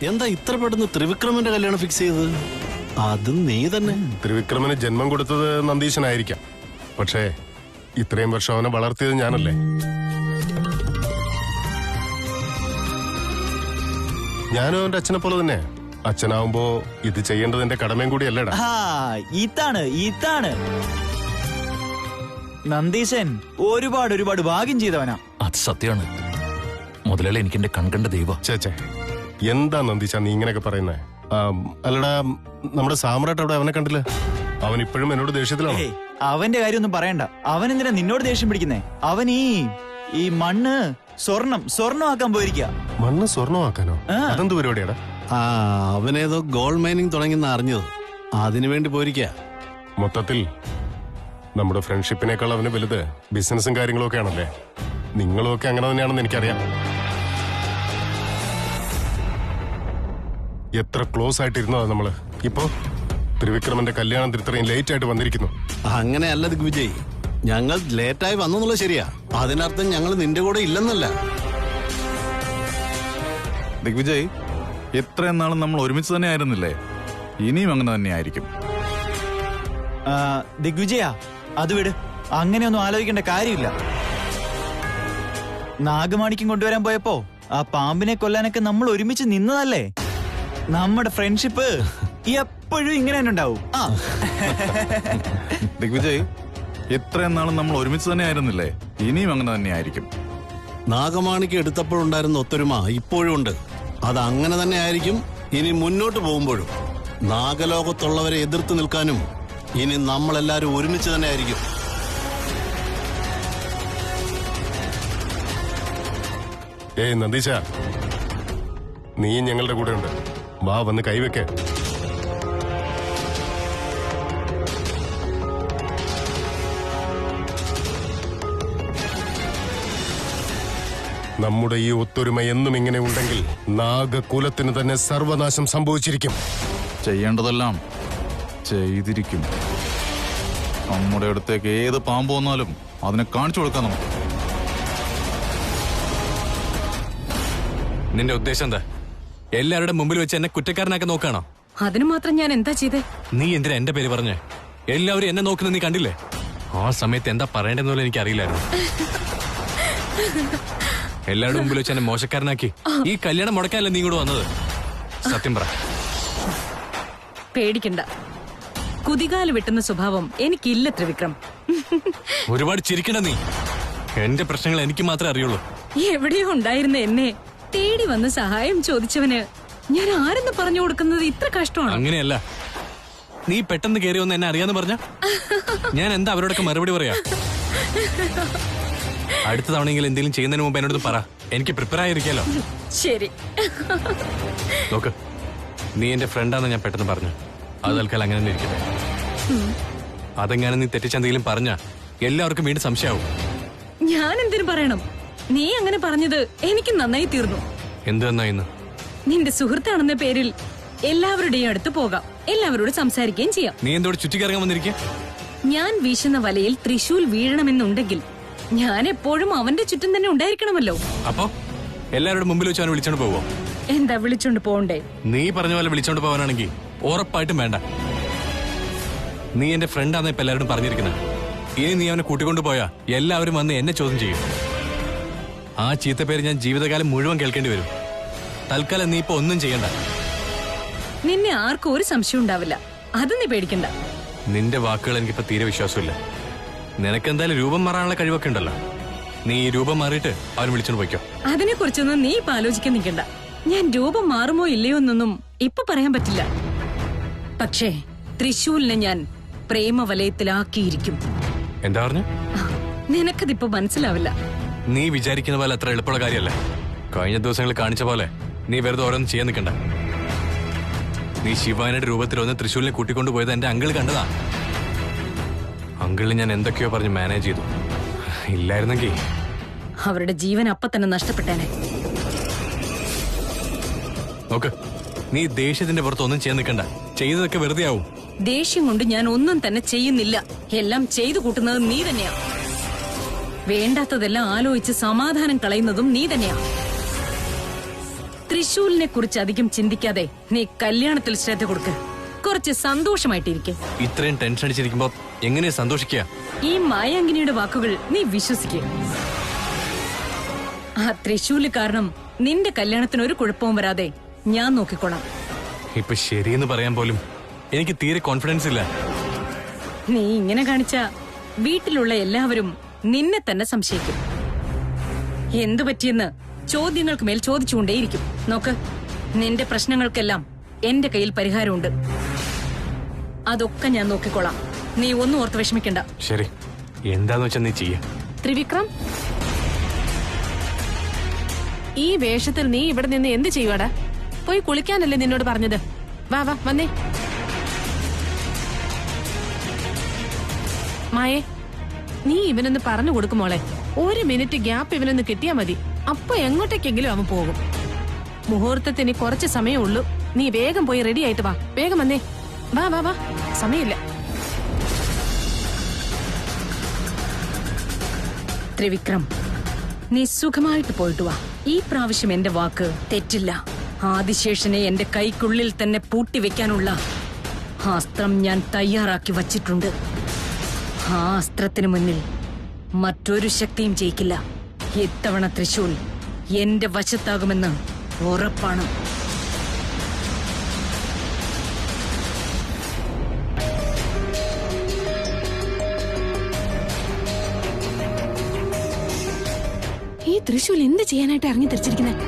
എന്താ ഇത്ര പെട്ടെന്ന് ത്രിവിക്രമന്റെ കല്യാണം ഫിക്സ് ചെയ്തത്? അതും നീ തന്നെ. ത്രിവിക്രമന് ജന്മം കൊടുത്തത് നന്ദീശനായിരിക്കാം, പക്ഷേ ഇത്രയും വർഷം അവനെ വളർത്തിയത് ഞാനല്ലേ. ഞാനും അവന്റെ അച്ഛനെ പോലെ തന്നെ. അച്ഛനാവുമ്പോ ഇത് ചെയ്യേണ്ടത് എന്റെ കടമയും കൂടിയല്ലേടാ. ഇതാണ് നന്ദീശൻ ഒരുപാട് ഭാഗ്യം ചെയ്തവനാ. അത് സത്യമാണ് മുതലാളി, എനിക്ക് എന്റെ കൺകണ്ട ദൈവം. ചേച്ചേ, എന്താ നന്ദീശ നീ ഇങ്ങനെയൊക്കെ പറയുന്നേ? അല്ലടാ, നമ്മുടെ സാമ്രാട്ട് അവിടെ അവനെ കണ്ടില്ല. അവൻ ഇപ്പോഴും എന്നോട് ദേഷ്യത്തിലാണ്. അവന്റെ കാര്യമൊന്നും പറയണ്ട. അവൻ എന്തിനാ നിന്നോട് ദേഷ്യം പിടിക്കുന്നേ? അവൻ ഈ മണ്ണ് സ്വർണ്ണമാക്കാൻ പോയിരിക്കുക. മണ്ണ് സ്വർണ്ണമാക്കാനോ? അതെന്ത് പരിപാടിയാടാ? അവനേതോ ഗോൾഡ് മൈനിങ് തുടങ്ങിയെന്ന് അറിഞ്ഞത്, അതിനുവേണ്ടി പോയിരിക്കുക. മൊത്തത്തിൽ നമ്മുടെ ഫ്രണ്ട്ഷിപ്പിനേക്കാൾ അവന് വലുത് ബിസിനസ്സും കാര്യങ്ങളും ഒക്കെ ആണല്ലേ. നിങ്ങളും ഒക്കെ അങ്ങനെ തന്നെയാണെന്ന് എനിക്കറിയാം. എത്ര ക്ലോസ് ആയിട്ടിരുന്നതാ നമ്മള്. ഇപ്പോ ത്രിവിക്രമന്റെ കല്യാണം ഇത്രയും ലേറ്റ് ആയിട്ട് വന്നിരിക്കുന്നു. അങ്ങനെയല്ല ദിഗ്വിജയ്, ഞങ്ങൾ ലേറ്റായി വന്നെന്നുള്ളത് ശരിയാ. അതിനർത്ഥം ഞങ്ങൾ നിന്റെ കൂടെ ഇല്ലെന്നല്ല. ദിഗ്വിജയ്, ഇത്രയും നാളും നമ്മൾ ഒരുമിച്ച് തന്നെ ആയിരുന്നില്ലേ? ഇനിയും അങ്ങനെ തന്നെ ആയിരിക്കും. ദിഗ്വിജയ, അത് വിട്. അങ്ങനെയൊന്നും ആലോചിക്കേണ്ട കാര്യമില്ല. നാഗമാണിക്യം കൊണ്ടുവരാൻ പോയപ്പോ ആ പാമ്പിനെ കൊല്ലാനൊക്കെ നമ്മൾ ഒരുമിച്ച് നിന്നതല്ലേ. നമ്മുടെ ഫ്രണ്ട്ഷിപ്പ് എപ്പോഴും ഇങ്ങനെ തന്നെ ഉണ്ടാവും. ദിഗ്വിജയ്, ഇത്രയും നാളും നമ്മൾ ഒരുമിച്ച് തന്നെ ആയിരുന്നില്ലേ? ഇനിയും അങ്ങനെ തന്നെ ആയിരിക്കും. നാഗമാണിക്ക് എടുത്തപ്പോഴുണ്ടായിരുന്ന ഒത്തൊരുമ ഇപ്പോഴും ഉണ്ട്. അത് അങ്ങനെ തന്നെ ആയിരിക്കും ഇനി മുന്നോട്ട് പോകുമ്പോഴും. നാഗലോകത്തുള്ളവരെ എതിർത്ത് നിൽക്കാനും ഇനി നമ്മളെല്ലാരും ഒരുമിച്ച് തന്നെ ആയിരിക്കും. ഏയ് നന്ദീശ, നീ ഞങ്ങളുടെ കൂടെ ഉണ്ട്. വാ, വന്ന് കൈവെക്കേ. നമ്മുടെ ഈ ഒത്തൊരുമ എന്നും ഇങ്ങനെ ഉണ്ടെങ്കിൽ നാഗകുലത്തിന് തന്നെ സർവനാശം സംഭവിച്ചിരിക്കും. ചെയ്യേണ്ടതെല്ലാം ചെയ്തിരിക്കും. നമ്മുടെ അടുത്തേക്ക് ഏത് പാമ്പ് വന്നാലും അതിനെ കാണിച്ചു കൊടുക്കാം നമുക്ക്. നിന്റെ ഉദ്ദേശം എന്താ? എല്ലാവരുടെ മുമ്പിൽ വെച്ച് എന്നെ കുറ്റക്കാരനാക്കി നോക്കാണോ? അതിന് മാത്രം ഞാൻ എന്താ ചെയ്തേ? നീ എന്തിനാ എന്റെ പേര് പറഞ്ഞേ? എല്ലാവരും എന്നെ നോക്കുന്നത് നീ കണ്ടില്ലേ? ആ സമയത്ത് എന്താ പറയേണ്ടെന്നുള്ള എനിക്ക് അറിയില്ലായിരുന്നു. എല്ലാവരുടെ മുമ്പിൽ വെച്ച് എന്നെ മോശക്കാരനാക്കി ഈ കല്യാണം മുടക്കാനല്ലേ നീ കൂടെ വന്നത്? സത്യം പറ. പേടിക്കണ്ട, കുതികാല് വെട്ടുന്ന സ്വഭാവം എനിക്കില്ല ത്രിവിക്രം. ഒരുപാട് ചിരിക്കണ്ട നീ. എന്റെ പ്രശ്നങ്ങൾ എനിക്ക് മാത്രമേ അറിയുള്ളൂ. എവിടെയോ ഉണ്ടായിരുന്ന എന്നെ തേടി വന്ന് സഹായം ചോദിച്ചവന് ഞാൻ ആരെന്ന് പറഞ്ഞു കൊടുക്കുന്നത് ഇത്ര കഷ്ടമാണ്. അങ്ങനെയല്ല, നീ പെട്ടെന്ന് കയറി വന്ന് എന്നെ അറിയാന്ന് പറഞ്ഞ ഞാൻ എന്താ അവരോടൊക്കെ മറുപടി പറയാ? അടുത്ത തവണയെങ്കിലും എന്തെങ്കിലും ചെയ്യുന്നതിന് മുമ്പ് എന്നോട് പറ. എനിക്ക് പ്രിപ്പയർ ആയിരിക്കാലോ. ശരി. നോക്ക്, നീ എന്റെ ഫ്രണ്ടാന്ന് ഞാൻ പെട്ടെന്ന് പറഞ്ഞു. അത് തൽക്കാലം അങ്ങനെ തന്നെ ഇരിക്കട്ടെ. അതെങ്ങനെ നീ തെറ്റിച്ചെന്തെങ്കിലും പറഞ്ഞ എല്ലാവർക്കും വീണ്ടും സംശയമാവും. ഞാൻ എന്തിനു പറയണം? നീ അങ്ങനെ പറഞ്ഞത് എനിക്ക് നന്നായി തീർന്നു. എന്ത് നന്നായിന്ന്? നിന്റെ സുഹൃത്താണെന്ന പേരിൽ എല്ലാവരുടെയും അടുത്ത് പോകാം, എല്ലാവരോടും സംസാരിക്കുകയും ചെയ്യാം. നീ എന്തോട് ചുറ്റിക്കറങ്ങാൻ വന്നിരിക്കുക? ഞാൻ വീശുന്ന വലയിൽ തൃശൂൽ വീഴണമെന്നുണ്ടെങ്കിൽ ഞാൻ എപ്പോഴും അവന്റെ ചുറ്റും തന്നെ ഉണ്ടായിരിക്കണമല്ലോ. അപ്പോ എല്ലാവരുടെ മുമ്പിൽ വെച്ച് അവനെ വിളിച്ചോണ്ട് പോവോ? എന്താ വിളിച്ചോണ്ട് പോണ്ടേ? നീ പറഞ്ഞ പോലെ വിളിച്ചോണ്ട് പോവാനാണെങ്കിൽ ഉറപ്പായിട്ടും വേണ്ട. നീ എന്റെ ഫ്രണ്ടാന്ന് ഇപ്പൊ എല്ലാവരും പറഞ്ഞിരിക്കുന്നത്. ഇനി നീ അവനെ കൂട്ടിക്കൊണ്ടു പോയാ എല്ലാവരും വന്ന് എന്നെ ചോദ്യം ചെയ്യും. ആ ചീത്ത പേര് ഞാൻ ജീവിതകാലം മുഴുവൻ കേൾക്കേണ്ടി വരും. തൽക്കാലം നീ ഇപ്പൊ ഒന്നും ചെയ്യണ്ട. നിന്നെ ആർക്കും ഒരു സംശയം ഉണ്ടാവില്ല, അത് നീ പേടിക്കണ്ട. നിന്റെ വാക്കുകൾ എനിക്കിപ്പോ തീരെ വിശ്വാസമില്ല. നിനക്കെന്തായാലും രൂപം മാറാനുള്ള കഴിവൊക്കെ ഉണ്ടല്ലോ. നീ ഈ രൂപം മാറിയിട്ട് അവൻ വിളിച്ചോണ്ട് പോയിക്കോ. അതിനെ കുറിച്ചൊന്നും നീ ഇപ്പൊ ആലോചിക്കാൻ നിൽക്കണ്ട. ഞാൻ രൂപം മാറുമോ ഇല്ലയോ എന്നൊന്നും ഇപ്പൊ പറയാൻ പറ്റില്ല. പക്ഷേ തൃശൂലിനെ ഞാൻ പ്രേമവലയത്തിലാക്കിയിരിക്കും. എന്താ പറഞ്ഞു? നിനക്കതിപ്പോ മനസ്സിലാവില്ല. നീ വിചാരിക്കുന്ന പോലെ അത്ര എളുപ്പമുള്ള കാര്യമല്ല. കഴിഞ്ഞ ദിവസങ്ങളിൽ കാണിച്ച പോലെ നീ വെറുതെ ഓരോന്നും ചെയ്യാൻ നിൽക്കണ്ട. നീ ശിവാനയുടെ രൂപത്തിൽ ഒന്ന് തൃശ്ശൂരിനെ കൂട്ടിക്കൊണ്ടുപോയത് എന്റെ അങ്കിൾ കണ്ടതാ. അങ്കിളിന് ഞാൻ എന്തൊക്കെയോ പറഞ്ഞ് മാനേജ് ചെയ്തു. ഇല്ലായിരുന്നെങ്കിൽ അവരുടെ ജീവൻ അപ്പൊ തന്നെ നഷ്ടപ്പെട്ടേനെ. നോക്ക്, നീ ദേഷ്യത്തിന്റെ പുറത്ത് ഒന്നും ചെയ്യാൻ നിൽക്കണ്ട. ചെയ്തതൊക്കെ വെറുതെ ആവും. ദേഷ്യം കൊണ്ട് ഞാൻ ഒന്നും തന്നെ ചെയ്യുന്നില്ല. എല്ലാം ചെയ്തു കൂട്ടുന്നത് നീ തന്നെയാ. വേണ്ടാത്തതെല്ലാം ആലോചിച്ച് സമാധാനം കളയുന്നതും നീ തന്നെയാ. തൃശൂലിനെ കുറിച്ച് അധികം ചിന്തിക്കാതെ നീ കല്യാണത്തിൽ ശ്രദ്ധ കൊടുക്ക്. കുറച്ച് സന്തോഷമായിട്ടിരിക്കെ. ഇത്രയും ടെൻഷൻ അടിച്ചിരിക്കുമ്പോ എങ്ങനെ സന്തോഷിക്കുക? ഈ മായാങ്കിനിയുടെ വാക്കുകൾ നീ വിശ്വസിക്കുക. ആ തൃശൂല് കാരണം നിന്റെ കല്യാണത്തിന് ഒരു കുഴപ്പവും വരാതെ ഞാൻ നോക്കിക്കോളാം. ഇപ്പൊ ശരിയെന്ന് പറയാൻ പോലും എനിക്ക് തീരെ കോൺഫിഡൻസ് ഇല്ല. നീ ഇങ്ങനെ കാണിച്ച വീട്ടിലുള്ള എല്ലാവരും നിന്നെ തന്നെ സംശയിക്കും. എന്തു പറ്റിയെന്ന് ചോദ്യങ്ങൾക്ക് മേൽ ചോദിച്ചുകൊണ്ടേയിരിക്കും. നോക്ക്, നിന്റെ പ്രശ്നങ്ങൾക്കെല്ലാം എന്റെ കയ്യിൽ പരിഹാരമുണ്ട്. അതൊക്കെ ഞാൻ നോക്കിക്കോളാം. നീ ഒന്നും ഓർത്ത് വിഷമിക്കണ്ട. ശരി, എന്താന്ന് വെച്ചാ നീ ചെയ്യ. ത്രിവിക്രം, ഈ വേഷത്തിൽ നീ ഇവിടെ നിന്ന് എന്ത് ചെയ്യുവാടാ? പോയി കുളിക്കാനല്ലേ നിന്നോട് പറഞ്ഞത്? വാ വാ വന്നേ. മായേ, നീ ഇവനൊന്ന് പറഞ്ഞു കൊടുക്കുമോളെ. 1 മിനിറ്റ് ഗ്യാപ്പ് ഇവനൊന്ന് കിട്ടിയാ മതി. അപ്പൊ എങ്ങോട്ടേക്കെങ്കിലും അവൻ പോകും. മുഹൂർത്തത്തിന് കുറച്ച് സമയമുള്ളൂ. നീ വേഗം പോയി റെഡി ആയിട്ട് വാ. വേഗം വന്നേ. വാ വാ വാ, സമയമില്ല. ത്രിവിക്രം, നീ സുഖമായിട്ട് പോയിട്ട് വാ. ഈ പ്രാവശ്യം എന്റെ വാക്ക് തെറ്റില്ല. ആദിശേഷനെ എന്റെ കൈക്കുള്ളിൽ തന്നെ പൂട്ടിവെക്കാനുള്ള അസ്ത്രം ഞാൻ തയ്യാറാക്കി വച്ചിട്ടുണ്ട്. ആ അസ്ത്രത്തിന് മുന്നിൽ മറ്റൊരു ശക്തിയും ജയിക്കില്ല. ഇത്തവണ തൃശൂൽ എന്റെ വശത്താകുമെന്ന് ഉറപ്പാണ്. ഈ തൃശൂൽ എന്ത് ചെയ്യാനായിട്ട് ഇറങ്ങി തിരിച്ചിരിക്കുന്നത്?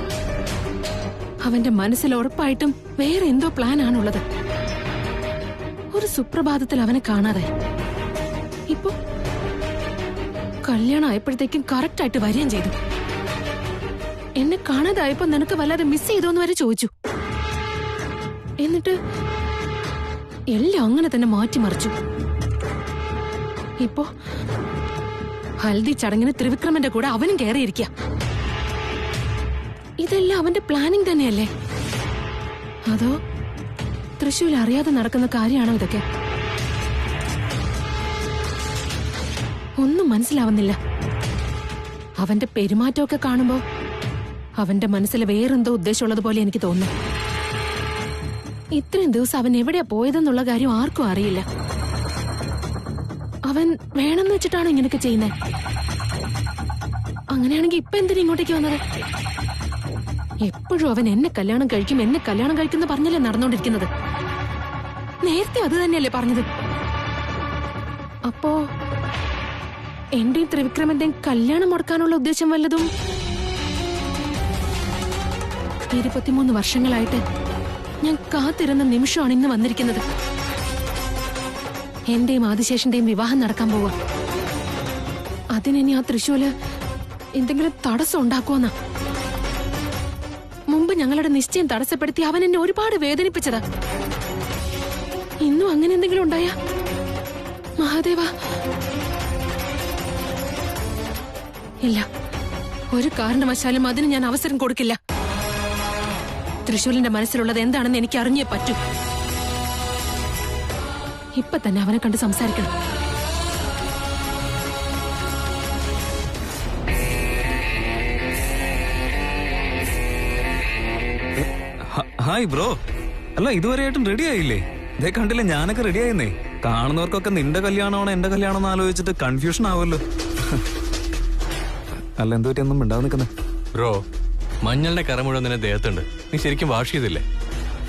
അവന്റെ മനസ്സിൽ ഉറപ്പായിട്ടും വേറെ എന്തോ പ്ലാൻ ആണുള്ളത്. ഒരു സുപ്രഭാതത്തിൽ അവനെ കാണാതെ ഇപ്പൊ കല്യാണം ആയപ്പോഴത്തേക്കും കറക്റ്റ് ആയിട്ട് വരികയും ചെയ്തു. എന്നെ കാണാതായപ്പോ നിനക്ക് വല്ലാതെ മിസ് ചെയ്തോന്ന് വരെ ചോദിച്ചു. എന്നിട്ട് എല്ലാം അങ്ങനെ തന്നെ മാറ്റിമറിച്ചു. ഇപ്പോ ഹൽദി ചടങ്ങിന് ത്രിവിക്രമന്റെ കൂടെ അവനും കയറിയിരിക്കുക. ഇതെല്ലാം അവന്റെ പ്ലാനിങ് തന്നെയല്ലേ? അതോ തൃശൂൽ അറിയാതെ നടക്കുന്ന കാര്യമാണോ ഇതൊക്കെ? ഒന്നും മനസ്സിലാവുന്നില്ല. അവന്റെ പെരുമാറ്റമൊക്കെ കാണുമ്പോ അവന്റെ മനസ്സിൽ വേറെന്തോ ഉദ്ദേശമുള്ളത് പോലെ എനിക്ക് തോന്നുന്നു. ഇത്രയും ദിവസം അവൻ എവിടെയാ പോയതെന്നുള്ള കാര്യം ആർക്കും അറിയില്ല. അവൻ വേണമെന്ന് വെച്ചിട്ടാണോ ഇങ്ങനെയൊക്കെ ചെയ്യുന്നത്? അങ്ങനെയാണെങ്കിൽ ഇപ്പൊ എന്തിനാ ഇങ്ങോട്ടേക്ക് വന്നത്? എപ്പോഴും അവൻ എന്നെ കല്യാണം കഴിക്കുന്ന പറഞ്ഞല്ലേ നടന്നുകൊണ്ടിരിക്കുന്നത്. നേരത്തെ അത് തന്നെയല്ലേ പറഞ്ഞത്? അപ്പോ എന്റെയും ത്രിവിക്രമന്റെയും കല്യാണം മുടക്കാനുള്ള ഉദ്ദേശം വല്ലതും? 23 വർഷങ്ങളായിട്ട് ഞാൻ കാത്തിരുന്ന നിമിഷമാണ് ഇന്ന് വന്നിരിക്കുന്നത്. എന്റെയും ആദിശേഷന്റെയും വിവാഹം നടക്കാൻ പോവാ. അതിനി ആ തൃശൂല് എന്തെങ്കിലും തടസ്സം ഉണ്ടാക്കുമെന്നാ. മുമ്പ് ഞങ്ങളുടെ നിശ്ചയം തടസ്സപ്പെടുത്തി അവൻ എന്നെ ഒരുപാട് വേദനിപ്പിച്ചതാ. ഇന്നും അങ്ങനെ എന്തെങ്കിലും ഉണ്ടായാ മഹാദേവ? ഇല്ല, ഒരു കാരണവശാലും അതിന് ഞാൻ അവസരം കൊടുക്കില്ല. തൃശൂലിന്റെ മനസ്സിലുള്ളത് എന്താണെന്ന് എനിക്ക് അറിഞ്ഞേ പറ്റൂ. ഇപ്പൊ തന്നെ അവനെ കണ്ട് സംസാരിക്കണം. Hi bro. അല്ല, ഇതുവരെയായിട്ടും റെഡി ആയില്ലേ? ഇതേ കണ്ടില്ലേ, ഞാനൊക്കെ റെഡി ആയിരുന്നേ. കാണുന്നവർക്കൊക്കെ നിന്റെ കല്യാണമാണോ എന്റെ കല്യാണമെന്ന് ആലോചിച്ചിട്ട് കൺഫ്യൂഷൻ ആവുമല്ലോ. അല്ല, എന്ത് പറ്റിയൊന്നും മിണ്ടാതെ നിൽക്കുന്നത്? ബ്രോ, മഞ്ഞളുടെ കറ മുഴുവൻ നിന്നെ ദേഹത്തുണ്ട്. നീ ശരിക്കും വാഷ് ചെയ്തില്ലേ?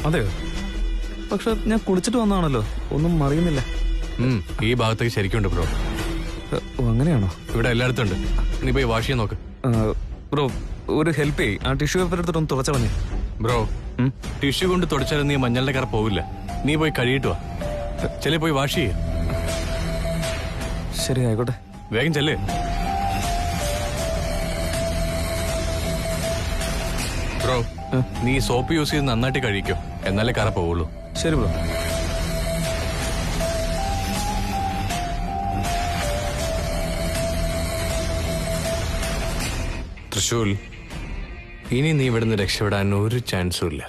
അതെയോ? പക്ഷെ ഞാൻ കുളിച്ചിട്ട് വന്നാണല്ലോ, ഒന്നും അറിയുന്നില്ല. ഈ ഭാഗത്തേക്ക് ശരിക്കും ഉണ്ട് ബ്രോ. അങ്ങനെയാണോ? ഇവിടെ എല്ലായിടത്തും ഉണ്ട്. നീ പോയി വാഷ് ചെയ്യാൻ നോക്ക്. ബ്രോ, ഒരു ഹെൽപ്പ് ചെയ്യ്. ആ ടിഷ്യൂ പേപ്പർ എടുത്തിട്ട് ഒന്ന് തുറച്ച പറഞ്ഞേ. ബ്രോ, ടിഷ്യൂ കൊണ്ട് തുടച്ചാലും നീ മഞ്ഞളുടെ കറ പോവില്ല. നീ പോയി കഴുകിയിട്ട് വാ. ചെല്ലേ, പോയി വാഷ് ചെയ്യ. ശരി, ആയിക്കോട്ടെ. വേഗം ചെല്ലേ. ബ്രോ, നീ സോപ്പ് യൂസ് ചെയ്ത് നന്നായിട്ട് കഴിക്കോ, എന്നാലേ കറ പോവുള്ളൂ. ശരി ബ്രോ. തൃശൂൽ, ഇനി നീ ഇവിടുന്ന് രക്ഷപ്പെടാൻ ഒരു ചാൻസും ഇല്ല.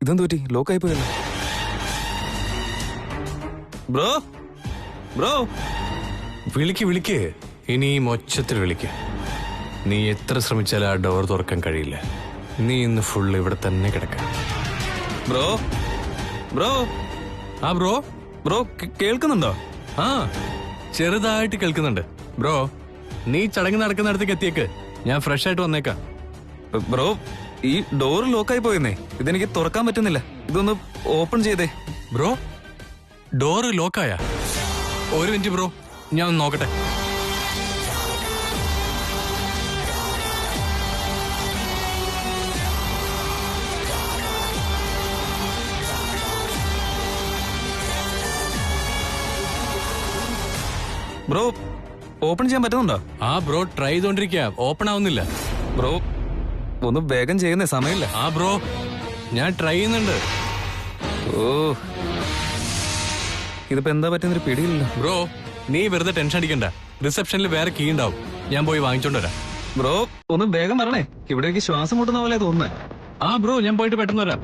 ഇതെന്ത് പറ്റി? ലോക്കായി പോയല്ലോ. ബ്രോ ബ്രോ വിളിക്ക് ഇനി മൊച്ചത്തിൽ വിളിക്ക്. നീ എത്ര ശ്രമിച്ചാലും ആ ഡോർ തുറക്കാൻ കഴിയില്ല. നീ ഇന്ന് ഫുൾ ഇവിടെ തന്നെ കിടക്ക. ബ്രോ ബ്രോ ആ ബ്രോ ബ്രോ കേൾക്കുന്നുണ്ടോ? ആ ചെറുതായിട്ട് കേൾക്കുന്നുണ്ട്. ബ്രോ നീ ചടങ്ങ് നടക്കുന്നിടത്തേക്ക് എത്തിയേക്ക്. ഞാൻ ഫ്രഷ് ആയിട്ട് വന്നേക്കാം. ബ്രോ ഈ ഡോർ ലോക്കായി പോയെന്നേ. ഇതെനിക്ക് തുറക്കാൻ പറ്റുന്നില്ല. ഇതൊന്ന് ഓപ്പൺ ചെയ്തേ. ബ്രോ ഡോറ് ലോക്കായ? ഒരു മിനിറ്റ് ബ്രോ, ഞാൻ ഒന്ന് നോക്കട്ടെ. ബ്രോ ഓപ്പൺ ചെയ്യാൻ പറ്റുന്നുണ്ടോ? ആ ബ്രോ ട്രൈ ചെയ്തോണ്ടിരിക്കുക, ഓപ്പൺ ആവുന്നില്ല. ബ്രോ ഒന്ന് വേഗം ചെയ്യുന്നേ, സമയമില്ല. ആ ബ്രോ ഞാൻ ട്രൈ ചെയ്യുന്നുണ്ട്. ഓ ഇതിപ്പോ എന്താ പറ്റുന്നൊരു പിടിയില്ല. ബ്രോ നീ വെറുതെ ടെൻഷൻ അടിക്കണ്ട. റിസപ്ഷനിൽ വേറെ കീ ഉണ്ടാവും, ഞാൻ പോയി വാങ്ങിച്ചോണ്ട് വരാം. ബ്രോ ഒന്ന് വേഗം വരണേ, ഇവിടേക്ക് ശ്വാസം മുട്ടുന്ന പോലെ തോന്നുന്നേ. ആ ബ്രോ ഞാൻ പോയിട്ട് പെട്ടെന്ന് വരാം.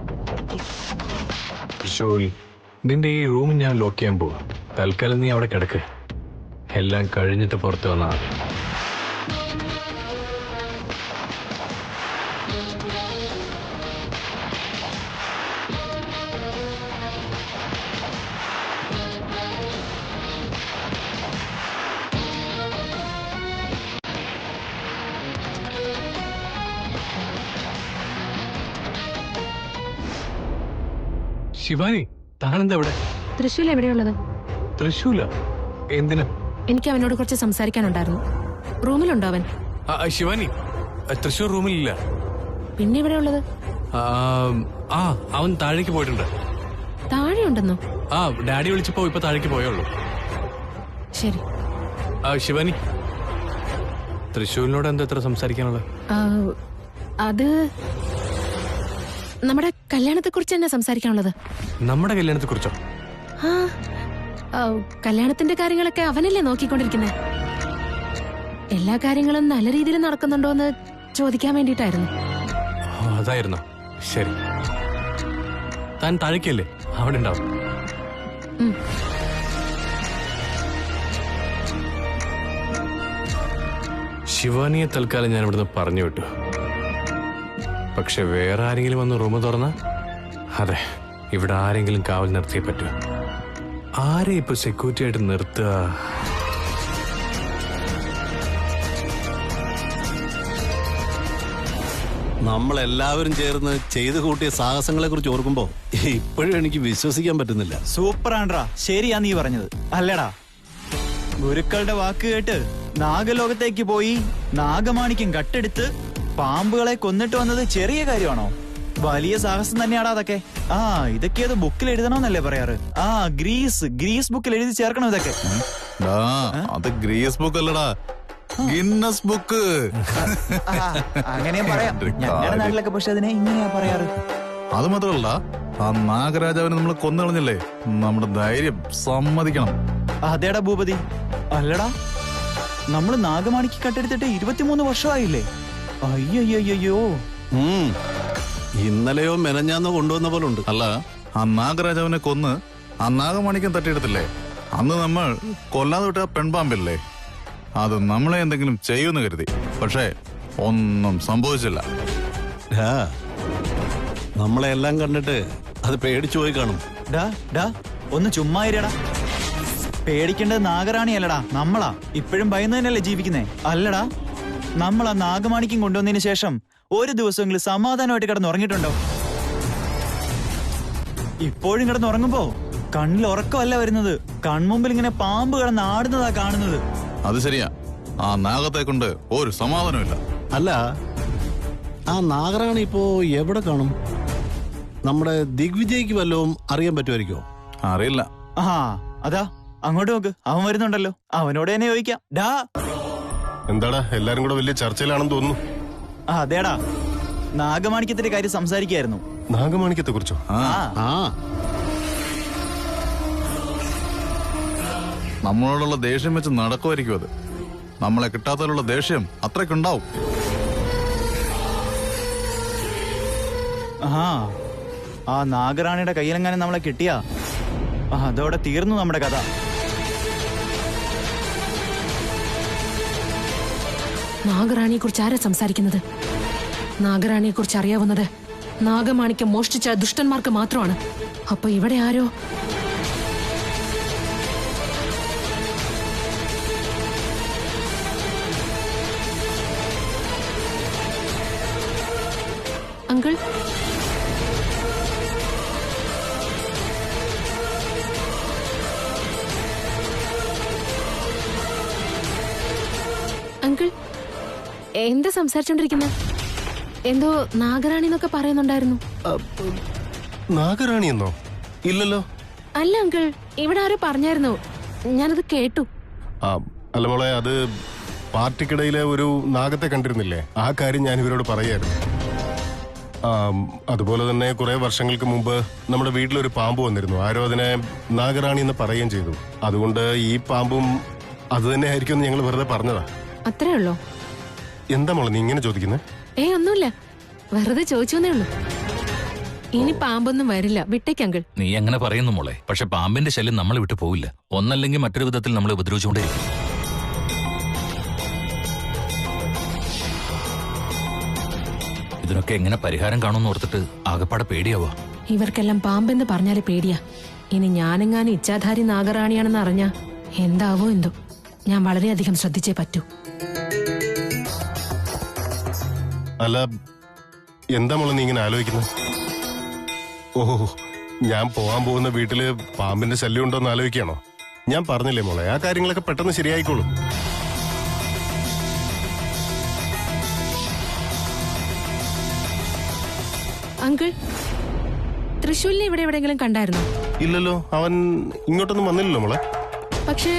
നിന്റെ ഈ റൂം ഞാൻ ലോക്ക് ചെയ്യാൻ പോവാ. തൽക്കാലം നീ അവിടെ കിടക്ക്. എല്ലാം കഴിഞ്ഞിട്ട് പുറത്ത് വന്നാ മതി. ശിവാനി താനെന്താ ഇവിടെ? തൃശ്ശൂർ എവിടെയുള്ളത്? തൃശ്ശൂല? എന്തിനാ? എനിക്ക് അവനോട് കുറച്ച് സംസാരിക്കാനുണ്ടായിരുന്നു. റൂമിലുണ്ടോ അവൻ? ശിവാനി തൃശ്ശൂർ റൂമിലില്ല. പിന്നെ എവിടെ ഉള്ളത്? ആ അവൻ താഴേക്ക് പോയിട്ടുണ്ട്. താഴെ ഉണ്ടെന്നോ? ആ ഡാഡി വിളിച്ചപ്പോ ഇപ്പൊ താഴേക്ക് പോയുള്ളൂ. ശരി. ശിവാനി തൃശ്ശൂരിനോട് എന്താ ഇത്ര സംസാരിക്കാനുള്ളത്? അത് നമ്മുടെ കല്യാണത്തെ കുറിച്ച് തന്നെ സംസാരിക്കാനുള്ളത്. നമ്മുടെ കല്യാണത്തെ കുറിച്ചോ? കല്യാണത്തിന്റെ കാര്യങ്ങളൊക്കെ അവനല്ലേ നോക്കിക്കൊണ്ടിരിക്കുന്നത്. എല്ലാ കാര്യങ്ങളും നല്ല രീതിയിൽ നടക്കുന്നുണ്ടോ എന്ന് ചോദിക്കാൻ വേണ്ടിട്ടായിരുന്നു. അതായിരുന്നോ? ശരി, താൻ താഴേക്കല്ലേ, അവിടെ ഉണ്ടാവും. ശിവാനിയെ തൽക്കാലം ഞാൻ ഇവിടുന്ന് പറഞ്ഞു വിട്ടു. പക്ഷെ വേറെ ആരെങ്കിലും വന്ന് റൂം തുറന്ന, അതെ ഇവിടെ ആരെങ്കിലും കാവൽ നിർത്തിയേ പറ്റൂ. ആരെ ഇപ്പൊ സെക്യൂരിറ്റി ആയിട്ട് നിർത്തുക? നമ്മളെല്ലാവരും ചേർന്ന് ചെയ്തു കൂട്ടിയ സാഹസങ്ങളെ കുറിച്ച് ഓർക്കുമ്പോ ഇപ്പോഴും എനിക്ക് വിശ്വസിക്കാൻ പറ്റുന്നില്ല. സൂപ്പറാണ്ട്രാ, ശരിയാ നീ പറഞ്ഞത്. അല്ലടാ, ഗുരുക്കളുടെ വാക്ക് കേട്ട് നാഗലോകത്തേക്ക് പോയി നാഗമാണിക്യം കട്ടെടുത്ത് പാമ്പുകളെ കൊന്നിട്ട് വന്നത് ചെറിയ കാര്യമാണോ? വലിയ സാഹസം തന്നെയാടാ അതൊക്കെ. ഇതൊക്കെ അത് ബുക്കിൽ എഴുതണമെന്നല്ലേ പറയാറ്? ഗ്രീസ് ബുക്കിൽ എഴുതി ചേർക്കണം ഇതൊക്കെ. അത് ഗ്രീസ് ബുക്ക് അല്ലടാ, ഗിന്നസ് ബുക്ക്. അങ്ങനെയും പറയാം. ഞങ്ങളുടെ നാട്ടിലൊക്കെ പക്ഷെ അതിനെ ഇങ്ങനെയാ പറയാറ്. അത് മാത്രമല്ല, ആ നാഗരാജാവിനെ നമ്മൾ കൊന്നു കളഞ്ഞല്ലേ, നമ്മുടെ ധൈര്യം സമ്മതിക്കണം. അതേടാ ഭൂപതി. അല്ലടാ, നമ്മള് നാഗമാണിക്ക് കട്ടെടുത്തിട്ട് 23 വർഷമായില്ലേ? അയ്യോ. ഇന്നലെയോ മെനഞ്ഞാന്നോ കൊണ്ടുവന്ന പോലെ ഉണ്ട്. അല്ല, ആ നാഗരാജാവിനെ കൊന്ന് ആ നാഗമാണിക്യം തട്ടിയെടുത്തില്ലേ, അന്ന് നമ്മൾ കൊല്ലാതെ വിട്ട പെൺപാമ്പില്ലേ, അത് നമ്മളെ എന്തെങ്കിലും ചെയ്യുമെന്ന് കരുതി. പക്ഷേ ഒന്നും സംഭവിച്ചില്ല. നമ്മളെ എല്ലാം കണ്ടിട്ട് അത് പേടിച്ചു പോയി കാണും. ഒന്ന് ചുമ്മാ ഇരടാ. പേടിക്കേണ്ടത് നാഗറാണിയല്ലടാ, നമ്മളാ. ഇപ്പോഴും ഭയന്ന് തന്നെയല്ലേ ജീവിക്കുന്നേ? അല്ലടാ, നമ്മൾ ആ നാഗമാണിക്യം കൊണ്ടുവന്നതിന് ശേഷം ഒരു ദിവസമെങ്കിലും സമാധാനമായിട്ട് കിടന്നുറങ്ങിയിട്ടുണ്ടോ? ഇപ്പോഴും കിടന്നുറങ്ങുമ്പോ കണ്ണിൽ ഉറക്കമല്ല വരുന്നത്, കൺമുമ്പിൽ ഇങ്ങനെ പാമ്പ് കിടന്ന് ആടുന്നതാ കാണുന്നത്. അത് ശരിയാ, ആ നാഗത്തെ കൊണ്ട് ഒരു സമാധാനമില്ല. അല്ല, ആ നാഗറാണി ഇപ്പോ എവിടെ കാണും? നമ്മുടെ ദിഗ്വിജയ്ക്ക് വല്ലതും അറിയാൻ പറ്റുമായിരിക്കോ? അറിയില്ല. അതാ അങ്ങോട്ട് നോക്ക്, അവൻ വരുന്നുണ്ടല്ലോ. അവനോട് തന്നെ ചോദിക്കാം. എന്താടാ, എല്ലാരും കൂടെ വലിയ ചർച്ചയിലാണെന്ന് തോന്നുന്നു. അതേടാ, നാഗമാണിക്യത്തിന്റെ കാര്യം സംസാരിക്കായിരുന്നു. നാഗമാണിക്യത്തെ കുറിച്ചോ? നമ്മളോടുള്ള ദേഷ്യം വെച്ച് നടക്കുമായിരിക്കും അത്. നമ്മളെ കിട്ടാത്തതിലുള്ള ദേഷ്യം അത്രയ്ക്കുണ്ടാവും. ആ നാഗറാണിയുടെ കയ്യിലെങ്ങാനും നമ്മളെ കിട്ടിയാ അതോടെ തീർന്നു നമ്മുടെ കഥ. നാഗറാണിയെ കുറിച്ച് ആരാ സംസാരിക്കുന്നത്? നാഗറാണിയെ കുറിച്ച് അറിയാവുന്നത് നാഗമാണിക്യം മോഷ്ടിച്ച ദുഷ്ടന്മാർക്ക് മാത്രമാണ്. അപ്പൊ ഇവിടെ ആരോ അങ്കിൾ അങ്കിൾ എന്താ സംസാരിച്ചോണ്ടിരിക്കുന്നത്? എന്തോ നാഗറാണി എന്നൊക്കെ പറയുന്നുണ്ടായിരുന്നു. നാഗറാണി എന്നോ? ഇല്ലല്ലോ. അല്ല അങ്കിൾ, ഇവിടെ ആരോ പറഞ്ഞായിരുന്നു, ഞാനത് കേട്ടു. അല്ല മോളെ, അത് പാർട്ടിക്കിടയിലെ ഒരു നാഗത്തെ കണ്ടിരുന്നില്ലേ? ആ കാര്യം ഞാൻ ഇവരോട് പറയായിരുന്നു. അതുപോലെ തന്നെ കുറെ വർഷങ്ങൾക്ക് മുമ്പ് നമ്മുടെ വീട്ടിലൊരു പാമ്പ് വന്നിരുന്നു. ആരോ അതിനെ നാഗറാണി എന്ന് പറയുകയും ചെയ്തു. അതുകൊണ്ട് ഈ പാമ്പും അത് തന്നെ ആയിരിക്കും ഞങ്ങൾ വെറുതെ പറഞ്ഞതാ. അത്രേ ഉള്ളോ? എന്താ മോളെ നീ ഇങ്ങനെ ചോദിക്കുന്നത്? ഒന്നുമില്ല, വെറുതെ ചോദിച്ചേ ഉള്ളൂ. ഇനി പാമ്പൊന്നും വരില്ല, വിട്ടേക്ക് അങ്കിൾ. നീ അങ്ങനെ പറയുന്നു മോളെ, പക്ഷെ പാമ്പിന്റെ ശല്യം നമ്മളെ വിട്ടു പോവില്ല. ഒന്നല്ലെങ്കിൽ മറ്റൊരു വിധത്തിൽ നമ്മളെ ഉപദ്രവിച്ചുകൊണ്ടേയിരിക്കും. ഇതിനൊക്കെ എങ്ങനെ പരിഹാരം കാണുമെന്ന് ഓർത്തിട്ട് ആകപ്പാടെ പേടിയാവാ. ഇവർക്കെല്ലാം പാമ്പെന്ന് പറഞ്ഞാല് പേടിയാ. ഇനി ഞാനെങ്ങാനും ഇച്ഛാധാരി നാഗറാണിയാണെന്ന് അറിഞ്ഞാ എന്താവോ എന്തോ. ഞാൻ വളരെയധികം ശ്രദ്ധിച്ചേ പറ്റൂ. അല്ല, എന്താ മോളെ നീ ഇങ്ങനെ ആലോചിക്കുന്നത്? ഓഹോ, ഞാൻ പോവാൻ പോകുന്ന വീട്ടില് പാമ്പിന്റെ ശല്യം ഉണ്ടോന്ന് ആലോചിക്കുകയാണോ? ഞാൻ പറഞ്ഞില്ലേ മോളെ, ആ കാര്യങ്ങളൊക്കെ പെട്ടെന്ന് ശരിയായിക്കോളും. അങ്കിൾ, തൃശ്ശൂരിനെ ഇവിടെ എവിടെയെങ്കിലും കണ്ടായിരുന്നോ? ഇല്ലല്ലോ, അവൻ ഇങ്ങോട്ടൊന്നും വന്നില്ലല്ലോ മോളെ. പക്ഷേ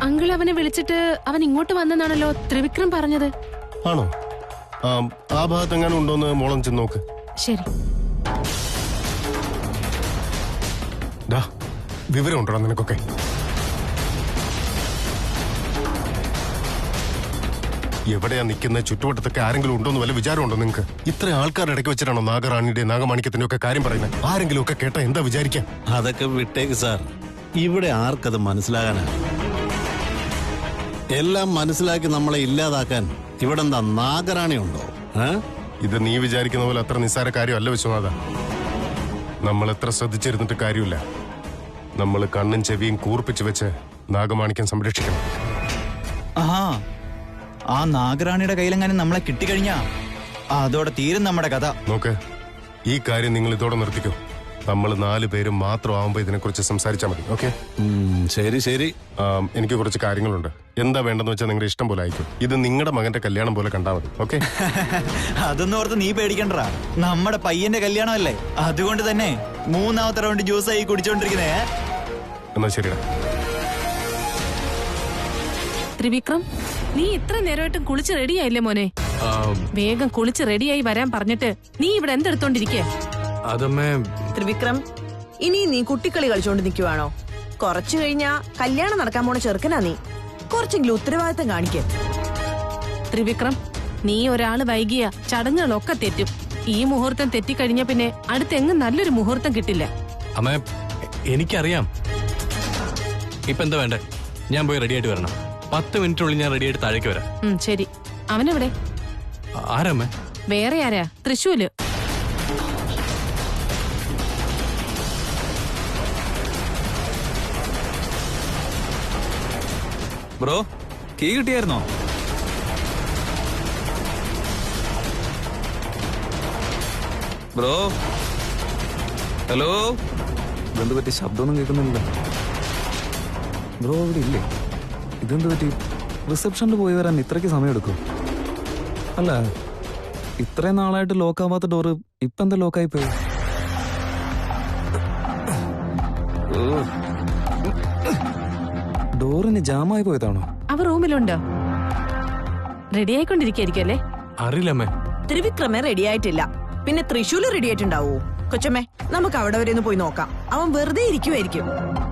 അങ്കിൾ അവനെ വിളിച്ചിട്ട് അവൻ ഇങ്ങോട്ട് വന്നെന്നാണല്ലോ ത്രിവിക്രം പറഞ്ഞത്. ആണോ? ആ ഭാഗത്തെങ്ങാനും ഉണ്ടോന്ന് മോളം ചെന്ന് നോക്ക്. ശരി. വിവരം ഉണ്ടോ നിനക്കൊക്കെ? എവിടെയാ നിൽക്കുന്ന ചുറ്റുവട്ടത്തൊക്കെ ആരെങ്കിലും ഉണ്ടോന്ന് വല്ല വിചാരമുണ്ടോ നിങ്ങൾക്ക്? ഇത്ര ആൾക്കാരുടെ ഇടയ്ക്ക് വെച്ചിട്ടാണോ നാഗറാണിയുടെ നാഗമാണിക്യത്തിന്റെ ഒക്കെ കാര്യം പറയുന്നത്? ആരെങ്കിലും ഒക്കെ കേട്ടാ എന്താ വിചാരിക്കാം? അതൊക്കെ വിട്ടേക്ക് സാർ, ഇവിടെ ആർക്കത് മനസ്സിലാകാനാ? എല്ലാം മനസ്സിലാക്കി നമ്മളെ ഇല്ലാതാക്കാൻ ഇവിടെ എന്താ നാഗറാണി ഉണ്ടോ? ഇത് നീ വിചാരിക്കുന്ന പോലെ അത്ര നിസ്സാര കാര്യമല്ല വിശ്വനാഥ. നമ്മൾ എത്ര ശ്രദ്ധിച്ചിരുന്നിട്ട് കാര്യമില്ല. നമ്മൾ കണ്ണും ചെവിയും കൂർപ്പിച്ചു വെച്ച് നാഗമാണിക്യം സംരക്ഷിക്കണം. ആ നാഗറാണിയുടെ കയ്യിലെങ്ങാനും നമ്മളെ കിട്ടിക്കഴിഞ്ഞാ അതോടെ തീരും നമ്മുടെ കഥ. നോക്ക്, ഈ കാര്യം നിങ്ങൾ ഇതോടെ നിർത്തിക്കോ. നമ്മൾ 4 പേരും മാത്രം ആവുമ്പോ ഇതിനെക്കുറിച്ച് സംസാരിച്ചാൽ മതി. ഓക്കെ? ശരി ശരി. എനിക്ക് കുറച്ച് കാര്യങ്ങളുണ്ട്. എന്താ വേണ്ടെന്ന് വെച്ചാൽ നിങ്ങളുടെ ഇഷ്ടം പോലെ ആയിരിക്കും. ഇത് നിങ്ങളുടെ മകന്റെ കല്യാണം പോലെ കണ്ടാൽ മതി. ഓക്കെ? അതൊന്നും ഓർത്ത് നീ പേടിക്കണ്ടാ, നമ്മുടെ പയ്യന്റെ കല്യാണമല്ലേ. അതുകൊണ്ട് തന്നെ 3ാമത്തെ റൗണ്ട് ജ്യൂസായി കുടിച്ചോണ്ടിരിക്കുന്നേ. എന്നാ ശരിയാ. ത്രിവിക്രം, നീ ഇത്ര നേരമായിട്ടും കുളിച്ച് റെഡിയായില്ലേ മോനെ? വേഗം കുളിച്ച് റെഡിയായി വരാൻ പറഞ്ഞിട്ട് നീ ഇവിടെ എന്തെടുത്തോണ്ടിരിക്കേ? അതമ്മേ, ത്രിവിക്രം, ഇനി നീ കുട്ടിക്കളി കളിച്ചോണ്ട് നിൽക്കുവാണോ? കുറച്ചു കഴിഞ്ഞാ കല്യാണം നടക്കാൻ പോണ ചെറുക്കനാ നീ. കുറച്ചെങ്കിലും ഉത്തരവാദിത്തം കാണിക്ക. ത്രിവിക്രം, നീ ഒരാള് വൈകിയ ചടങ്ങുകളൊക്കെ തെറ്റും. ഈ മുഹൂർത്തം തെറ്റിക്കഴിഞ്ഞ പിന്നെ അടുത്തെങ്ങും നല്ലൊരു മുഹൂർത്തം കിട്ടില്ല. അമ്മേ, എനിക്കറിയാം. ഇപ്പൊ എന്താ വേണ്ടേ? ഞാൻ പോയി റെഡി ആയിട്ട് വരണം. 10 മിനിറ്റിനുള്ളിൽ ഞാൻ റെഡി ആയിട്ട് താഴേക്ക് വരാം. ശരി. അവനെവിടെ? ആരമ്മേ? വേറെ ആരാ? തൃശ്ശൂല്. ബ്രോ, കീ കിട്ടിയായിരുന്നോ? Bro, hello. ഇതെന്ത് പറ്റി? ശബ്ദമൊന്നും കേൾക്കുന്നില്ല. ബ്രോ ഇവിടെ ഇല്ലേ? ഇതെന്ത് പറ്റി? റിസപ്ഷനിൽ പോയി വരാൻ ഇത്രയ്ക്ക് സമയം എടുക്കും? അല്ല, ഇത്രയും നാളായിട്ട് ലോക്കാവാത്ത ഡോറ് ഇപ്പൊ എന്താ ലോക്കായി പോയി? ഡോറിന് ജാമായി പോയതാണോ? അവ റൂമിലുണ്ടോ? റെഡി ആയിക്കൊണ്ടിരിക്കായിരിക്കും അല്ലേ? അറിയില്ലമ്മേ. ത്രിവിക്രമേ റെഡി ആയിട്ടില്ല. പിന്നെ തൃശ്ശൂല് റെഡി ആയിട്ടുണ്ടാവോ? കൊച്ചമ്മേ, നമുക്ക് അവിടെ വരെ ഒന്ന് പോയി നോക്കാം. അവൻ വെറുതെ ഇരിക്കുമായിരിക്കും.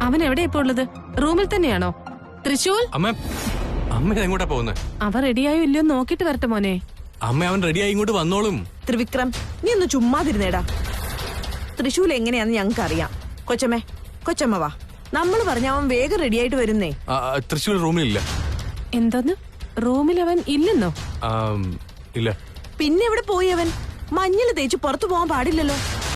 അവൻ എവിടെയാ ഇപ്പൊ ഉള്ളത്? റൂമിൽ തന്നെയാണോ? തൃശ്ശൂൽ, അമ്മ എങ്ങോട്ടാ പോകുന്നത്? അവ റെഡിയായോ ഇല്ലയോ നോക്കിട്ട് വരട്ടെ മോനെ. അമ്മ, അവൻ റെഡിയായി ഇങ്ങോട്ട് വന്നോളും. ത്രിവിക്രം, നീ ഒന്ന് ചുമ്മാതിരുന്നേടാ. തൃശ്ശൂൽ എങ്ങനെയാന്ന് ഞങ്ങൾക്ക് അറിയാം. കൊച്ചമ്മ വാ. നമ്മൾ പറഞ്ഞ അവൻ വേഗം റെഡിയായിട്ട് വരുന്നേ. തൃശ്ശൂർ റൂമിലില്ല. എന്തോന്ന്? റൂമിൽ അവൻ ഇല്ലെന്നോ? ഇല്ല. പിന്നെ എവിടെ പോയി അവൻ? മഞ്ഞൾ തേച്ച് പുറത്തു പോകാൻ പാടില്ലല്ലോ.